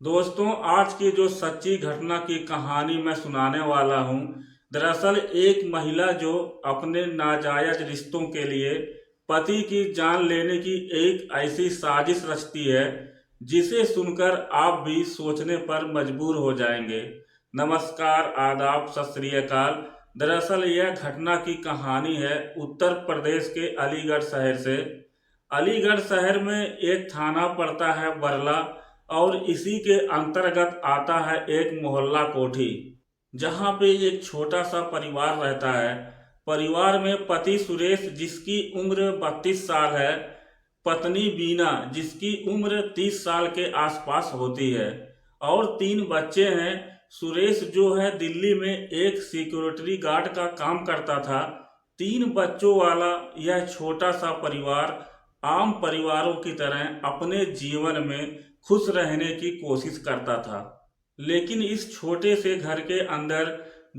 दोस्तों, आज की जो सच्ची घटना की कहानी मैं सुनाने वाला हूँ। दरअसल एक महिला जो अपने नाजायज रिश्तों के लिए पति की जान लेने की एक ऐसी साजिश रचती है जिसे सुनकर आप भी सोचने पर मजबूर हो जाएंगे। नमस्कार, आदाब, सत श्री अकाल। दरअसल यह घटना की कहानी है उत्तर प्रदेश के अलीगढ़ शहर से। अलीगढ़ शहर में एक थाना पड़ता है बरला, और इसी के अंतर्गत आता है एक मोहल्ला कोठी, जहाँ पे एक छोटा सा परिवार रहता है। परिवार में पति सुरेश जिसकी उम्र 32 साल है, पत्नी बीना जिसकी उम्र 30 साल के आसपास होती है, और 3 बच्चे हैं। सुरेश जो है दिल्ली में एक सिक्योरिटी गार्ड का काम करता था। 3 बच्चों वाला यह छोटा सा परिवार आम परिवारों की तरह अपने जीवन में खुश रहने की कोशिश करता था। लेकिन इस छोटे से घर के अंदर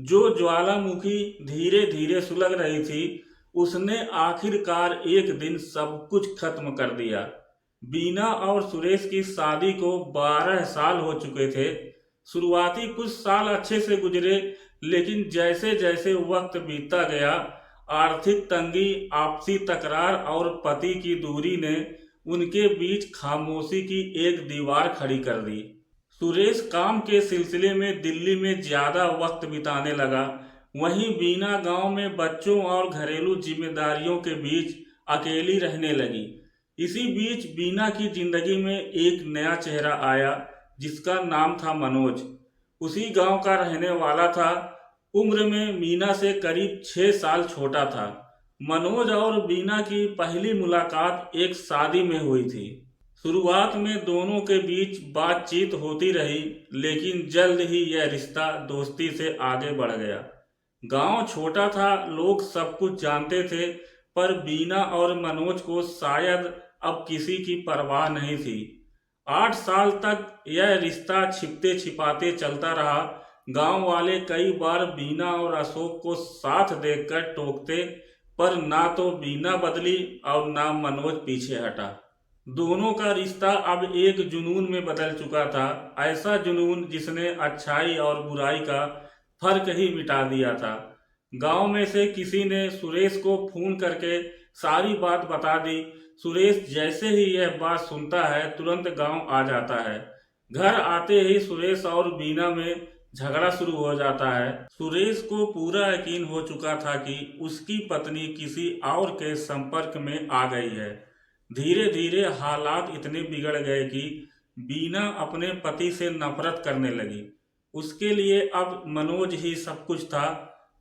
जो ज्वालामुखी धीरे धीरे सुलग रही थी, उसने आखिरकार एक दिन सब कुछ खत्म कर दिया। बीना और सुरेश की शादी को 12 साल हो चुके थे। शुरुआती कुछ साल अच्छे से गुजरे, लेकिन जैसे जैसे वक्त बीतता गया, आर्थिक तंगी, आपसी तकरार और पति की दूरी ने उनके बीच खामोशी की एक दीवार खड़ी कर दी। सुरेश काम के सिलसिले में दिल्ली में ज्यादा वक्त बिताने लगा। वहीं बीना गांव में बच्चों और घरेलू जिम्मेदारियों के बीच अकेली रहने लगी। इसी बीच बीना की जिंदगी में एक नया चेहरा आया जिसका नाम था मनोज। उसी गांव का रहने वाला था। उम्र में मीना से करीब 6 साल छोटा था। मनोज और बीना की पहली मुलाकात एक शादी में हुई थी। शुरुआत में दोनों के बीच बातचीत होती रही, लेकिन जल्द ही यह रिश्ता दोस्ती से आगे बढ़ गया। गांव छोटा था, लोग सब कुछ जानते थे, पर बीना और मनोज को शायद अब किसी की परवाह नहीं थी। 8 साल तक यह रिश्ता छिपते छिपाते चलता रहा। गांव वाले कई बार बीना और अशोक को साथ देखकर टोकते, पर ना तो बीना बदली और ना मनोज पीछे हटा। दोनों का रिश्ता अब एक जुनून में बदल चुका था। ऐसा जुनून जिसने अच्छाई और बुराई का फर्क ही मिटा दिया था। गांव में से किसी ने सुरेश को फोन करके सारी बात बता दी। सुरेश जैसे ही यह बात सुनता है, तुरंत गांव आ जाता है। घर आते ही सुरेश और बीना में झगड़ा शुरू हो जाता है। सुरेश को पूरा यकीन हो चुका था कि उसकी पत्नी किसी और के संपर्क में आ गई है। धीरे धीरे हालात इतने बिगड़ गए कि बीना अपने पति से नफरत करने लगी। उसके लिए अब मनोज ही सब कुछ था।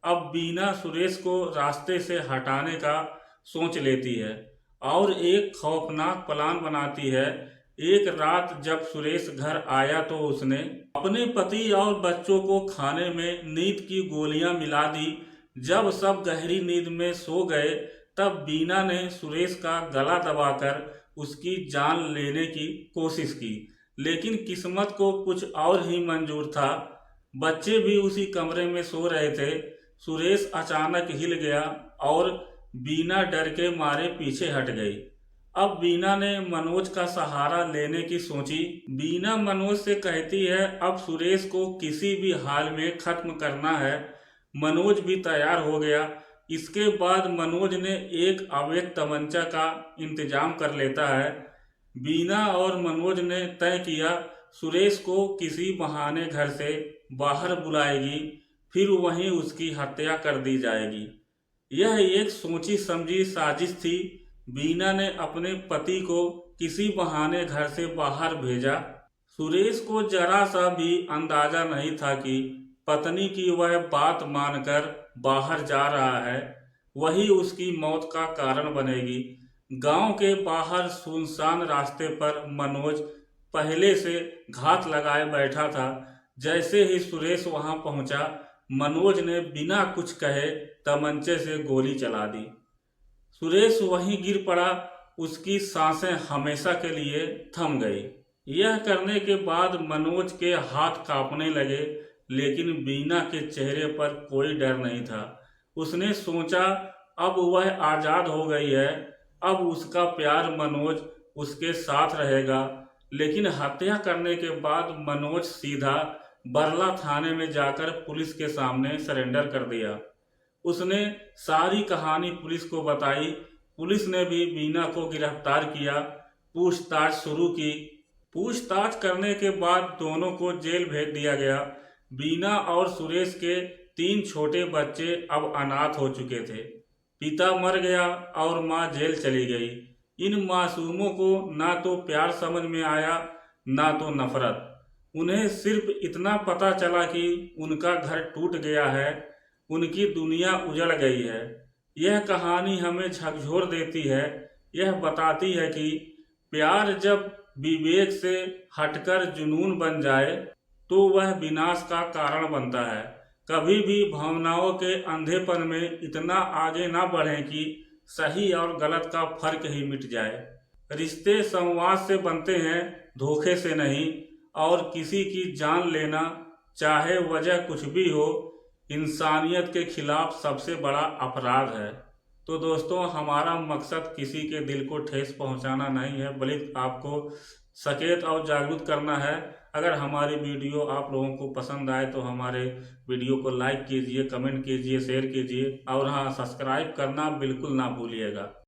अब बीना सुरेश को रास्ते से हटाने का सोच लेती है और एक खौफनाक प्लान बनाती है। एक रात जब सुरेश घर आया तो उसने अपने पति और बच्चों को खाने में नींद की गोलियां मिला दी। जब सब गहरी नींद में सो गए, तब बीना ने सुरेश का गला दबाकर उसकी जान लेने की कोशिश की, लेकिन किस्मत को कुछ और ही मंजूर था। बच्चे भी उसी कमरे में सो रहे थे। सुरेश अचानक हिल गया और बीना डर के मारे पीछे हट गई। अब बीना ने मनोज का सहारा लेने की सोची। बीना मनोज से कहती है अब सुरेश को किसी भी हाल में खत्म करना है। मनोज भी तैयार हो गया। इसके बाद मनोज ने एक अवैध तमंचा का इंतजाम कर लेता है। बीना और मनोज ने तय किया सुरेश को किसी बहाने घर से बाहर बुलाएगी, फिर वहीं उसकी हत्या कर दी जाएगी। यह एक सोची समझी साजिश थी। बीना ने अपने पति को किसी बहाने घर से बाहर भेजा। सुरेश को जरा सा भी अंदाजा नहीं था कि पत्नी की वह बात मानकर बाहर जा रहा है, वही उसकी मौत का कारण बनेगी। गांव के बाहर सुनसान रास्ते पर मनोज पहले से घात लगाए बैठा था। जैसे ही सुरेश वहां पहुंचा, मनोज ने बिना कुछ कहे तमंचे से गोली चला दी। सुरेश वहीं गिर पड़ा। उसकी सांसें हमेशा के लिए थम गई। यह करने के बाद मनोज के हाथ कांपने लगे, लेकिन बीना के चेहरे पर कोई डर नहीं था। उसने सोचा अब वह आजाद हो गई है, अब उसका प्यार मनोज उसके साथ रहेगा। लेकिन हत्या करने के बाद मनोज सीधा बरला थाने में जाकर पुलिस के सामने सरेंडर कर दिया। उसने सारी कहानी पुलिस को बताई। पुलिस ने भी बीना को गिरफ्तार किया, पूछताछ शुरू की। पूछताछ करने के बाद दोनों को जेल भेज दिया गया। बीना और सुरेश के 3 छोटे बच्चे अब अनाथ हो चुके थे। पिता मर गया और माँ जेल चली गई। इन मासूमों को ना तो प्यार समझ में आया, ना तो नफरत। उन्हें सिर्फ इतना पता चला कि उनका घर टूट गया है, उनकी दुनिया उजड़ गई है। यह कहानी हमें झकझोर देती है। यह बताती है कि प्यार जब विवेक से हटकर जुनून बन जाए तो वह विनाश का कारण बनता है। कभी भी भावनाओं के अंधेपन में इतना आगे ना बढ़ें कि सही और गलत का फर्क ही मिट जाए। रिश्ते संवाद से बनते हैं, धोखे से नहीं। और किसी की जान लेना, चाहे वजह कुछ भी हो, इंसानियत के खिलाफ सबसे बड़ा अपराध है। तो दोस्तों, हमारा मकसद किसी के दिल को ठेस पहुंचाना नहीं है, बल्कि आपको सचेत और जागरूक करना है। अगर हमारी वीडियो आप लोगों को पसंद आए तो हमारे वीडियो को लाइक कीजिए, कमेंट कीजिए, शेयर कीजिए और हाँ, सब्सक्राइब करना बिल्कुल ना भूलिएगा।